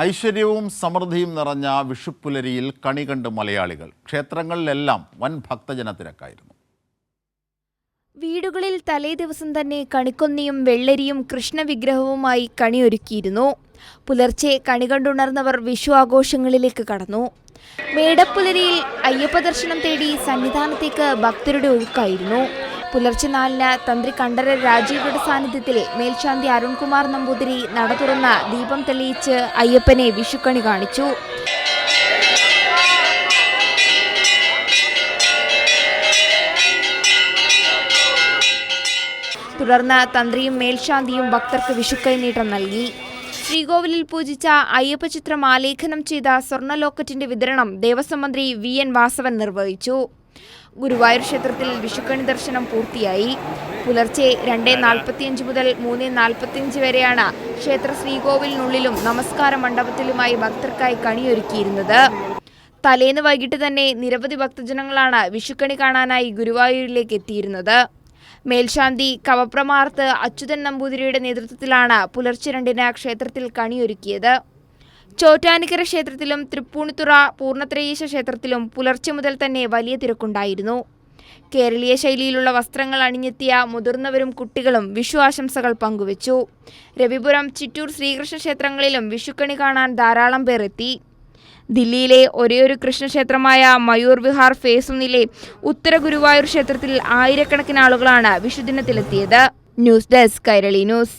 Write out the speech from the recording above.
ഐശ്വര്യവും സമൃദ്ധിയും നിറഞ്ഞ വിഷുപ്പുലരിയിൽ കണി കണ്ട് മലയാളികൾ. ക്ഷേത്രങ്ങളിലെല്ലാം വൻ ഭക്തജന തിരക്കായിരുന്നു. വീടുകളിൽ തലേദിവസം തന്നെ കണിക്കൊന്നിയും വെള്ളരിയും കൃഷ്ണവിഗ്രഹവുമായി കണിയൊരുക്കിയിരുന്നു. പുലർച്ചെ കണി കണ്ടുണർന്നവർ വിഷു ആഘോഷങ്ങളിലേക്ക് കടന്നു. മേടപ്പുലരിയിൽ അയ്യപ്പ ദർശനം തേടി സന്നിധാനത്തേക്ക് ഭക്തരുടെ ഒഴുക്കായിരുന്നു. പുലർച്ചെ 4-ന് തന്ത്രി കണ്ഠര രാജീവരുടെ സാന്നിധ്യത്തിൽ മേൽശാന്തി അരുൺകുമാർ നമ്പൂതിരി നട തുറന്ന് ദീപം തെളിയിച്ച് അയ്യപ്പനെ വിഷുക്കണി കാണിച്ചു. തുടർന്ന് തന്ത്രിയും മേൽശാന്തിയും ഭക്തർക്ക് വിഷുക്കൈനീട്ടം നൽകി. ശ്രീകോവിലിൽ പൂജിച്ച അയ്യപ്പ ചിത്രം ആലേഖനം ചെയ്ത സ്വർണ്ണ ലോക്കറ്റിന്റെ വിതരണം ദേവസ്വം മന്ത്രി VN വാസവൻ നിർവഹിച്ചു. ഗുരുവായൂർ ക്ഷേത്രത്തിൽ വിഷുക്കണി ദർശനം പൂർത്തിയായി. പുലർച്ചെ 2:45 മുതൽ 3:45 വരെയാണ് ക്ഷേത്ര ശ്രീകോവിലിനുള്ളിലും നമസ്കാര മണ്ഡപത്തിലുമായി ഭക്തർക്കായി കണിയൊരുക്കിയിരുന്നത്. തലേന്ന് വൈകിട്ട് തന്നെ നിരവധി ഭക്തജനങ്ങളാണ് വിഷുക്കണി കാണാനായി ഗുരുവായൂരിലേക്ക് എത്തിയിരുന്നത്. മേൽശാന്തി കവപ്രമാർത്ത് അച്യുതൻ നമ്പൂതിരിയുടെ നേതൃത്വത്തിലാണ് പുലർച്ചെ 2-ന് ക്ഷേത്രത്തിൽ കണിയൊരുക്കിയത്. ചോറ്റാനിക്കര ക്ഷേത്രത്തിലും തൃപ്പൂണിത്തുറ പൂർണ്ണത്രയീശ ക്ഷേത്രത്തിലും പുലർച്ചെ മുതൽ തന്നെ വലിയ തിരക്കുണ്ടായിരുന്നു. കേരളീയ ശൈലിയിലുള്ള വസ്ത്രങ്ങൾ അണിഞ്ഞെത്തിയ മുതിർന്നവരും കുട്ടികളും വിഷു ആശംസകൾ പങ്കുവച്ചു. രവിപുരം, ചിറ്റൂർ ശ്രീകൃഷ്ണ ക്ഷേത്രങ്ങളിലും വിഷുക്കണി കാണാൻ ധാരാളം പേർ എത്തി. ദില്ലിയിലെ ഒരേയൊരു കൃഷ്ണക്ഷേത്രമായ മയൂർ വിഹാർ ഫേസ് 1-ലെ ഉത്തര ഗുരുവായൂർ ക്ഷേത്രത്തിൽ ആയിരക്കണക്കിന് ആളുകളാണ് വിഷുദിനത്തിലെത്തിയത്. News desk Kairali news.